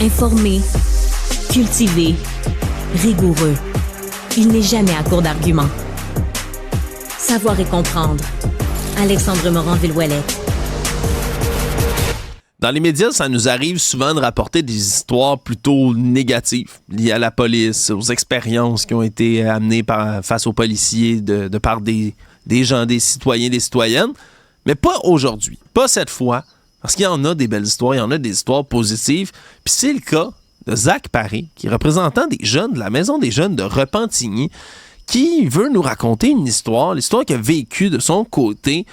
Informé, cultivé, rigoureux. Il n'est jamais à court d'arguments. Savoir et comprendre. Alexandre Morin-Villouellette. Dans les médias, ça nous arrive souvent de rapporter des histoires plutôt négatives liées à la police, aux expériences qui ont été amenées face aux policiers de par des gens, des citoyens, des citoyennes. Mais pas aujourd'hui, pas cette fois, parce qu'il y en a des belles histoires, il y en a des histoires positives. Puis c'est le cas de Zach Paré, qui est représentant des jeunes de la Maison des jeunes de Repentigny, qui veut nous raconter l'histoire qu'il a vécue de son côté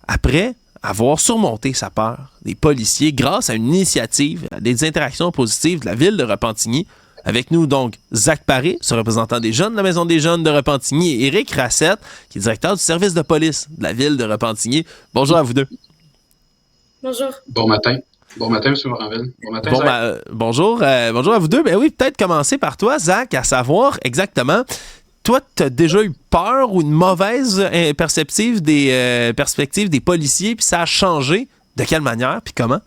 après avoir surmonté sa peur des policiers grâce à une initiative, à des interactions positives de la ville de Repentigny. Avec nous, donc, Zach Paré, ce représentant des jeunes de la Maison des jeunes de Repentigny, et Éric Rassette, qui est directeur du service de police de la ville de Repentigny. Bonjour à vous deux. Bonjour. Bon matin. Bon matin, M. Moranville. Bon matin, Zach. Bonjour à vous deux. Ben oui, peut-être commencer par toi, Zach, à savoir exactement, toi, tu as déjà eu peur ou une mauvaise perspective des policiers, puis ça a changé. De quelle manière, puis comment?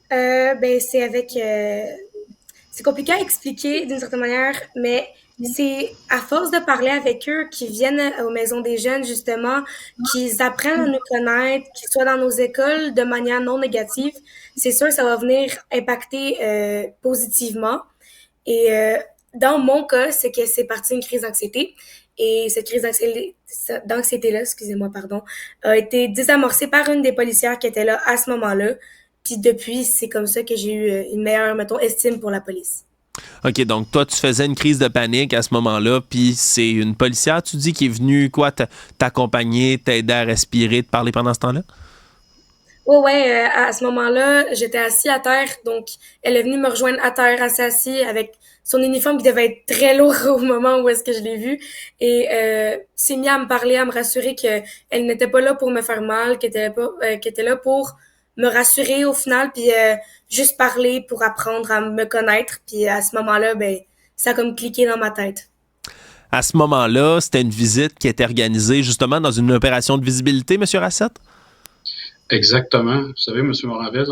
C'est avec... c'est compliqué à expliquer d'une certaine manière, mais c'est à force de parler avec eux qui viennent aux maisons des jeunes, justement, qu'ils apprennent à nous connaître, qu'ils soient dans nos écoles de manière non négative. C'est sûr que ça va venir impacter positivement. Et dans mon cas, c'est que c'est parti d'une crise d'anxiété. Et cette crise d'anxiété-là, a été désamorcée par une des policières qui était là à ce moment-là. Puis depuis, c'est comme ça que j'ai eu une meilleure, estime pour la police. OK, donc toi, tu faisais une crise de panique à ce moment-là, puis c'est une policière, tu dis, qui est venue, t'accompagner, t'aider à respirer, te parler pendant ce temps-là? À ce moment-là, j'étais assis à terre, donc elle est venue me rejoindre à terre, assise avec son uniforme qui devait être très lourd au moment où est-ce que je l'ai vu, et s'est mis à me parler, à me rassurer qu'elle n'était pas là pour me faire mal, qu'elle était là pour me rassurer au final, puis juste parler pour apprendre à me connaître. Puis à ce moment-là, ça a comme cliqué dans ma tête. À ce moment-là, c'était une visite qui était organisée justement dans une opération de visibilité, M. Rassette? Exactement. Vous savez, M. Moranville,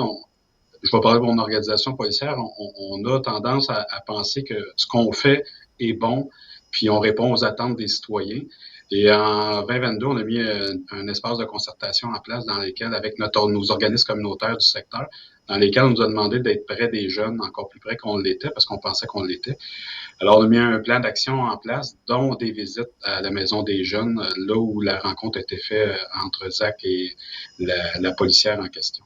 je vais parler de mon organisation policière, on a tendance à penser que ce qu'on fait est bon, puis on répond aux attentes des citoyens. Et en 2022, on a mis un espace de concertation en place dans lequel, avec nos organismes communautaires du secteur, dans lesquels on nous a demandé d'être près des jeunes, encore plus près qu'on l'était, parce qu'on pensait qu'on l'était. Alors, on a mis un plan d'action en place, dont des visites à la Maison des jeunes, là où la rencontre a été faite entre Zach et la policière en question.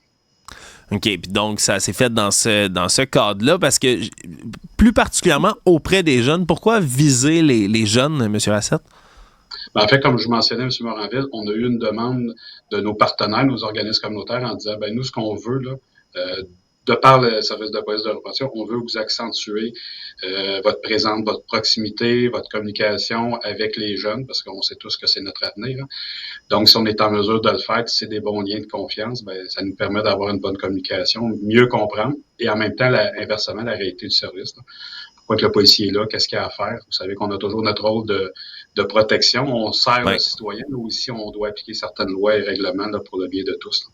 OK, puis donc ça s'est fait dans ce cadre-là, parce que, plus particulièrement auprès des jeunes, pourquoi viser les jeunes, M. Rassette? En fait, comme je mentionnais, M. Moranville, on a eu une demande de nos partenaires, nos organismes communautaires, en disant, nous, ce qu'on veut, là, de par le service de police de Repentigny, on veut vous accentuer votre présence, votre proximité, votre communication avec les jeunes, parce qu'on sait tous que c'est notre avenir. Hein. Donc, si on est en mesure de le faire, si c'est des bons liens de confiance, ça nous permet d'avoir une bonne communication, mieux comprendre, et en même temps, inversement, la réalité du service. Là. Pourquoi que le policier est là, qu'est-ce qu'il y a à faire? Vous savez qu'on a toujours notre rôle de protection. On sert le citoyen, mais aussi on doit appliquer certaines lois et règlements là, pour le bien de tous. Là.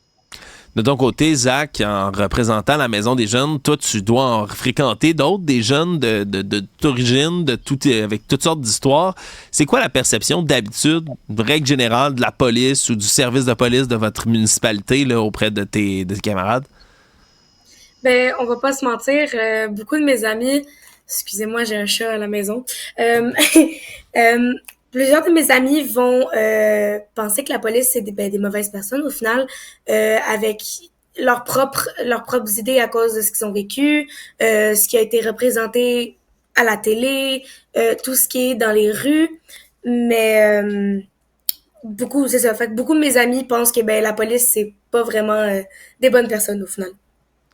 De ton côté, Zach, en représentant la Maison des jeunes, toi, tu dois en fréquenter d'autres, des jeunes d'origine, avec toutes sortes d'histoires. C'est quoi la perception d'habitude, de règle générale, de la police ou du service de police de votre municipalité là, auprès de tes camarades? On va pas se mentir, beaucoup de mes amis... Excusez-moi, j'ai un chat à la maison. Plusieurs de mes amis vont penser que la police, c'est des mauvaises personnes au final, avec leurs propres idées à cause de ce qu'ils ont vécu, ce qui a été représenté à la télé, tout ce qui est dans les rues. Mais c'est ça. Fait que beaucoup de mes amis pensent que la police, c'est pas vraiment des bonnes personnes au final.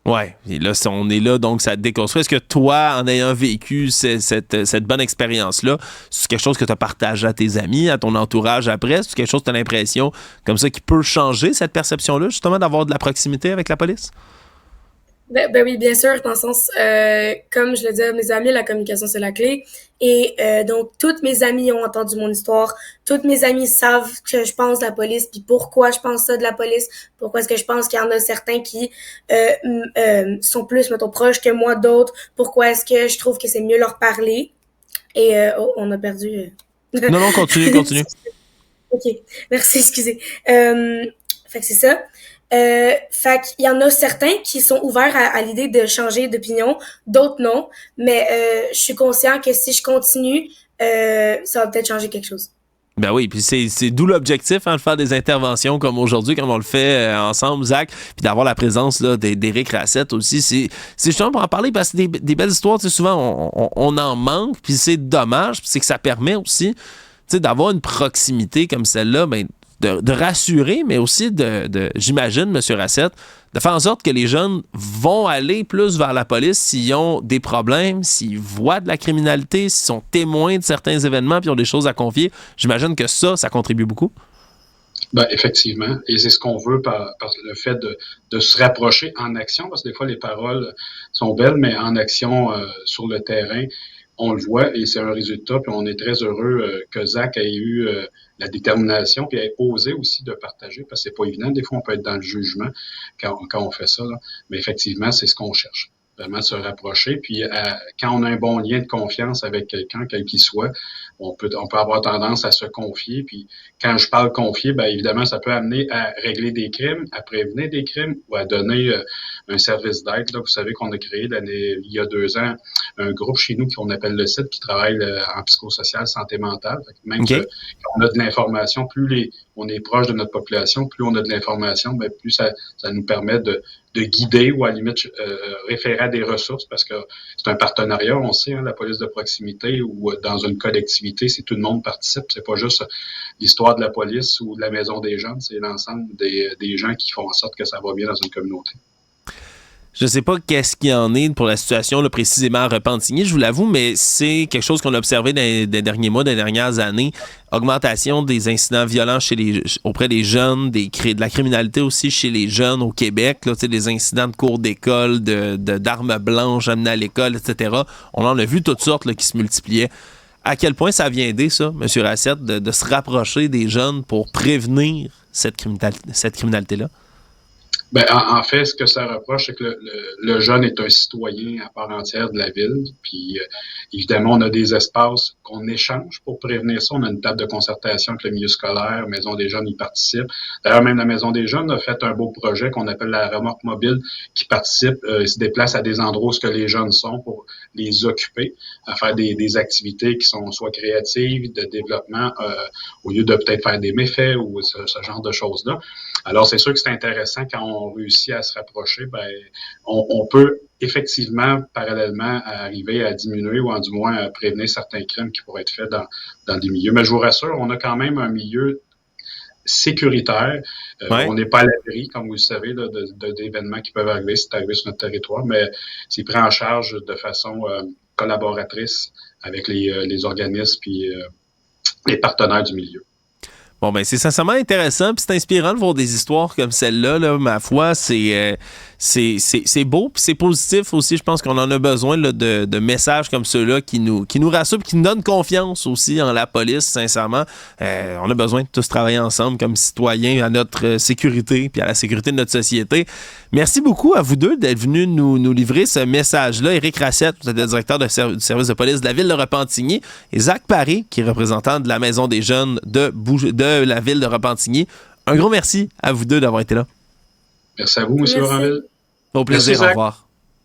Ouais, et là, on est là, donc ça déconstruit. Est-ce que toi, en ayant vécu cette bonne expérience-là, c'est quelque chose que tu as partagé à tes amis, à ton entourage après? C'est quelque chose que tu as l'impression, comme ça, qui peut changer cette perception-là, justement, d'avoir de la proximité avec la police? Ben oui, bien sûr, dans le sens, comme je le dis à mes amis, la communication, c'est la clé. Et donc, toutes mes amies ont entendu mon histoire. Toutes mes amies savent que je pense de la police, puis pourquoi je pense ça de la police. Pourquoi est-ce que je pense qu'il y en a certains qui sont plus, mettons, proches que moi d'autres. Pourquoi est-ce que je trouve que c'est mieux leur parler. Et on a perdu... Non, continue. OK, merci, excusez. Fait que c'est ça. Fait qu'il y en a certains qui sont ouverts à l'idée de changer d'opinion, d'autres non. Mais je suis conscient que si je continue, ça va peut-être changer quelque chose. Ben oui, puis c'est d'où l'objectif, de faire des interventions comme aujourd'hui, comme on le fait ensemble, Zach, puis d'avoir la présence là, d'Éric Racette aussi. C'est justement pour en parler, parce que des belles histoires, tu sais, souvent, on en manque, puis c'est dommage, puis c'est que ça permet aussi, tu sais, d'avoir une proximité comme celle-là, ben, de rassurer, mais aussi j'imagine, M. Racette, de faire en sorte que les jeunes vont aller plus vers la police s'ils ont des problèmes, s'ils voient de la criminalité, s'ils sont témoins de certains événements puis ont des choses à confier. J'imagine que ça contribue beaucoup. Ben, effectivement. Et c'est ce qu'on veut par le fait de se rapprocher en action, parce que des fois, les paroles sont belles, mais en action sur le terrain, on le voit et c'est un résultat. Puis on est très heureux que Zach ait eu la détermination puis ait osé aussi de partager, parce que c'est pas évident. Des fois, on peut être dans le jugement quand on fait ça, là. Mais effectivement, c'est ce qu'on cherche. Vraiment se rapprocher. Puis quand on a un bon lien de confiance avec quelqu'un, quel qu'il soit, on peut avoir tendance à se confier. Puis quand je parle confier, ben évidemment, ça peut amener à régler des crimes, à prévenir des crimes ou à donner un service d'aide. Là, vous savez qu'on a créé il y a 2 ans un groupe chez nous qu'on appelle le CID, qui travaille en psychosocial, santé mentale. Même que quand on a de l'information, plus on est proche de notre population, plus on a de l'information, ben plus ça nous permet de guider ou à la limite référer à des ressources, parce que c'est un partenariat, on sait, la police de proximité ou dans une collectivité, c'est tout le monde participe, c'est pas juste l'histoire de la police ou de la maison des jeunes, c'est l'ensemble des gens qui font en sorte que ça va bien dans une communauté. Je sais pas qu'est-ce qu'il y en est pour la situation là, précisément à Repentigny, je vous l'avoue, mais c'est quelque chose qu'on a observé dans les derniers mois, dans les dernières années. Augmentation des incidents violents auprès des jeunes, de la criminalité aussi chez les jeunes au Québec, là, des incidents de cours d'école, d'armes blanches amenées à l'école, etc. On en a vu toutes sortes là, qui se multipliaient. À quel point ça vient aider, ça, M. Racette, de se rapprocher des jeunes pour prévenir cette criminalité-là? Ben, en fait, ce que ça reproche, c'est que le jeune est un citoyen à part entière de la ville. Puis, évidemment, on a des espaces qu'on échange pour prévenir ça. On a une table de concertation avec le milieu scolaire, Maison des jeunes y participent. D'ailleurs, même la Maison des jeunes a fait un beau projet qu'on appelle la remorque mobile, qui participe, se déplace à des endroits où ce que les jeunes sont pour les occuper, à faire des activités qui sont soit créatives, de développement, au lieu de peut-être faire des méfaits ou ce genre de choses-là. Alors, c'est sûr que c'est intéressant quand on réussit à se rapprocher, ben, on peut effectivement, parallèlement, arriver à diminuer ou du moins à prévenir certains crimes qui pourraient être faits dans des milieux. Mais je vous rassure, on a quand même un milieu sécuritaire. Ouais. On n'est pas à l'abri, comme vous le savez, d'événements qui peuvent arriver, c'est arrivé sur notre territoire, mais c'est pris en charge de façon collaboratrice avec les organismes puis les partenaires du milieu. Bon, ben c'est sincèrement intéressant, puis c'est inspirant de voir des histoires comme celle-là, là, ma foi, c'est beau, puis c'est positif aussi. Je pense qu'on en a besoin là, de messages comme ceux-là qui nous rassurent, qui nous donnent confiance aussi en la police, sincèrement. On a besoin de tous travailler ensemble comme citoyens à notre sécurité, puis à la sécurité de notre société. Merci beaucoup à vous deux d'être venus nous livrer ce message-là. Éric Racette, vous êtes le directeur du service de police de la ville de Repentigny, et Zach Paré, qui est représentant de la Maison des jeunes de la ville de Repentigny. Un gros merci à vous deux d'avoir été là. Merci à vous, M. Moranville. Au plaisir, au revoir.